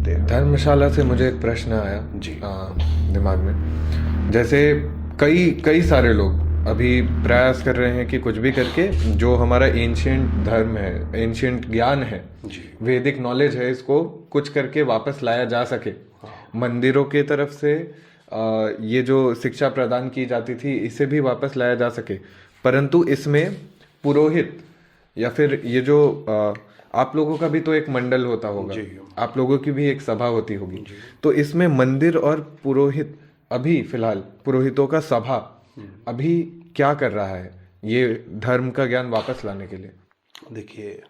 सकते हैं। धर्मशाला से मुझे एक प्रश्न आया जी। दिमाग में। जैसे कई कई सारे लोग अभी प्रयास कर रहे हैं कि कुछ भी करके जो हमारा एंशियंट धर्म है, एंशियंट ज्ञान है, जी। वैदिक नॉलेज है, इसको कुछ करके वापस लाया जा सके। मंदिरों के तरफ से ये जो शिक्षा प्रदान की जाती थी इसे भी वापस लाया जा सके, परंतु इसमें पुरोहित या फिर ये जो आप लोगों का भी तो एक मंडल होता होगा, जी। आप लोगों की भी एक सभा होती होगी, तो इसमें मंदिर और पुरोहित, अभी फिलहाल पुरोहितों का सभा अभी क्या कर रहा है ये धर्म का ज्ञान वापस लाने के लिए? देखिए,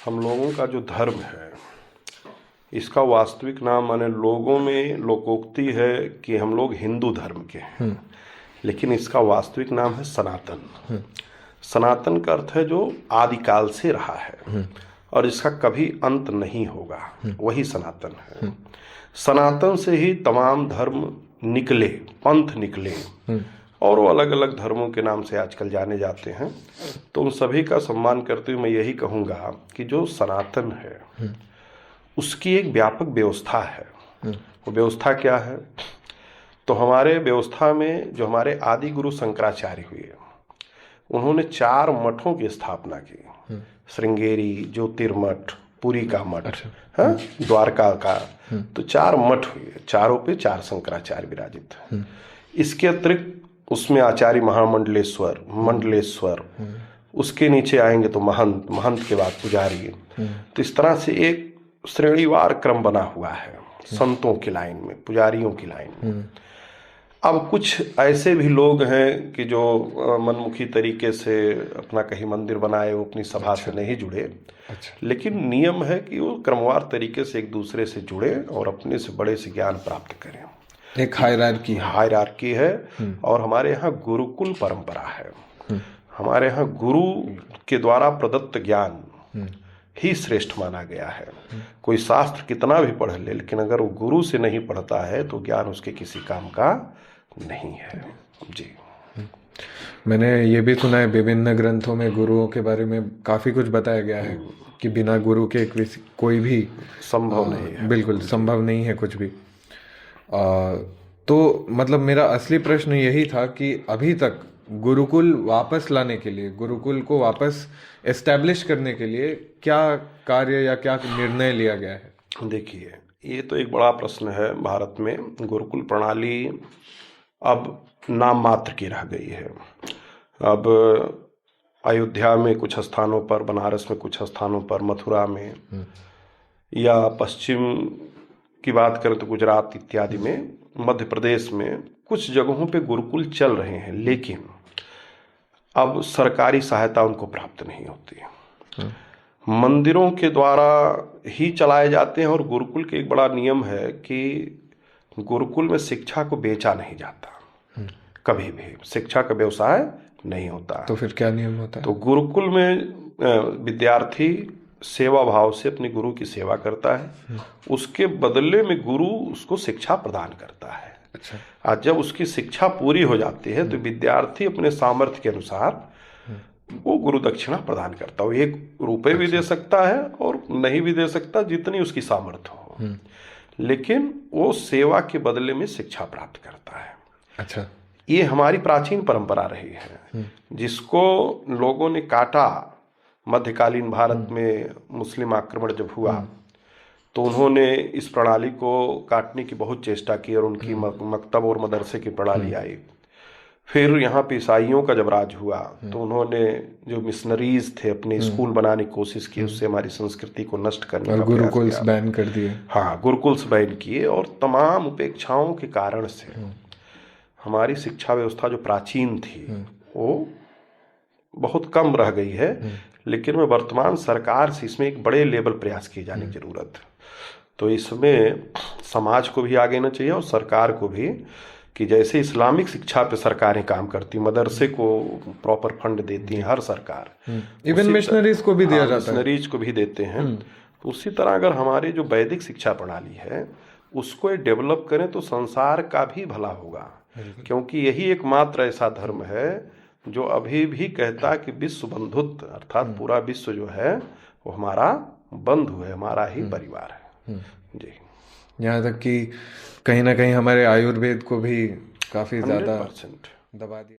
हम लोगों का जो धर्म है इसका वास्तविक नाम, माने लोगों में लोकोक्ति है कि हम लोग हिंदू धर्म के हैं, लेकिन इसका वास्तविक नाम है सनातन। सनातन का अर्थ है जो आदिकाल से रहा है और इसका कभी अंत नहीं होगा, वही सनातन है। सनातन से ही तमाम धर्म निकले, पंथ निकले, और वो अलग अलग धर्मों के नाम से आजकल जाने जाते हैं। तो उन सभी का सम्मान करते हुए मैं यही कहूँगा कि जो सनातन है उसकी एक व्यापक व्यवस्था है। वो व्यवस्था क्या है? तो हमारे व्यवस्था में जो हमारे आदि गुरु शंकराचार्य हुए, उन्होंने 4 मठों की स्थापना की। श्रृंगेरी, ज्योतिर्मठ, पुरी का मठ, हाँ, द्वारका का, तो 4 मठ हुए। चारों पे 4 शंकराचार्य विराजित हैं। इसके अतिरिक्त उसमें आचार्य महामंडलेश्वर, मंडलेश्वर, उसके नीचे आएंगे तो महंत, महंत के बाद पुजारी। तो इस तरह से एक श्रेणीवार क्रम बना हुआ है संतों की लाइन में, पुजारियों की लाइन में। अब कुछ ऐसे भी लोग हैं कि जो मनमुखी तरीके से अपना कहीं मंदिर बनाए, वो अपनी सभा से नहीं जुड़े। लेकिन नियम है कि वो क्रमवार तरीके से एक दूसरे से जुड़े और अपने से बड़े से ज्ञान प्राप्त करें। एक हायरार्की है। और हमारे यहाँ गुरुकुल परंपरा है। हमारे यहाँ गुरु के द्वारा प्रदत्त ज्ञान ही श्रेष्ठ माना गया है। कोई शास्त्र कितना भी पढ़ ले, लेकिन अगर वो गुरु से नहीं पढ़ता है तो ज्ञान उसके किसी काम का नहीं है। जी। मैंने ये भी सुना है विभिन्न ग्रंथों में गुरुओं के बारे में काफी कुछ बताया गया है कि बिना गुरु के कोई भी संभव नहीं है। बिल्कुल संभव नहीं है कुछ भी। तो मतलब मेरा असली प्रश्न यही था कि अभी तक गुरुकुल वापस लाने के लिए, गुरुकुल को वापस एस्टैब्लिश करने के लिए क्या कार्य या क्या निर्णय लिया गया है? देखिए, ये तो एक बड़ा प्रश्न है। भारत में गुरुकुल प्रणाली अब नाम मात्र की रह गई है। अब अयोध्या में कुछ स्थानों पर, बनारस में कुछ स्थानों पर, मथुरा में, या पश्चिम की बात करें तो गुजरात इत्यादि में, मध्य प्रदेश में कुछ जगहों पे गुरुकुल चल रहे हैं, लेकिन अब सरकारी सहायता उनको प्राप्त नहीं होती है। मंदिरों के द्वारा ही चलाए जाते हैं। और गुरुकुल के एक बड़ा नियम है कि गुरुकुल में शिक्षा को बेचा नहीं जाता, कभी भी शिक्षा का व्यवसाय नहीं होता। तो फिर क्या नियम होता है? तो गुरुकुल में विद्यार्थी सेवा भाव से अपने गुरु की सेवा करता है, उसके बदले में गुरु उसको शिक्षा प्रदान करता है। अच्छा। आज जब उसकी शिक्षा पूरी हो जाती है तो विद्यार्थी अपने सामर्थ्य के अनुसार वो गुरु दक्षिणा प्रदान करता है। 1 रुपये भी दे सकता है और नहीं भी दे सकता, जितनी उसकी सामर्थ्य हो, लेकिन वो सेवा के बदले में शिक्षा प्राप्त करता है। अच्छा। ये हमारी प्राचीन परंपरा रही है, जिसको लोगों ने काटा। मध्यकालीन भारत में मुस्लिम आक्रमण जब हुआ तो उन्होंने इस प्रणाली को काटने की बहुत चेष्टा की और उनकी मकतब और मदरसे की प्रणाली आई। फिर यहाँ पे ईसाइयों का जब राज हुआ तो उन्होंने जो मिशनरीज थे अपने स्कूल बनाने की कोशिश की, उससे हमारी संस्कृति को नष्ट करने का गुरुकुल्स बैन कर दिए। हाँ, गुरुकुल्स बैन किए। और तमाम उपेक्षाओं के कारण से हमारी शिक्षा व्यवस्था जो प्राचीन थी वो बहुत कम रह गई है। लेकिन मैं वर्तमान सरकार से इसमें एक बड़े लेवल प्रयास किए जाने की जरूरत है। तो इसमें समाज को भी आगे आना चाहिए और सरकार को भी, कि जैसे इस्लामिक शिक्षा पे सरकारें काम करती, मदरसे को प्रॉपर फंड देती हैं हर सरकार, इवन मिशनरीज को भी दिया जाता है, मिशनरीज को भी देते हैं। तो उसी तरह अगर हमारी जो वैदिक शिक्षा प्रणाली है उसको डेवलप करें तो संसार का भी भला होगा। क्योंकि यही एकमात्र ऐसा धर्म है जो अभी भी कहता है कि विश्व बंधुत्व, अर्थात पूरा विश्व जो है वो हमारा बंधु है, हमारा ही परिवार है। जी। यहाँ तक कि कहीं ना कहीं हमारे आयुर्वेद को भी काफी ज्यादा 100% दबा दिया।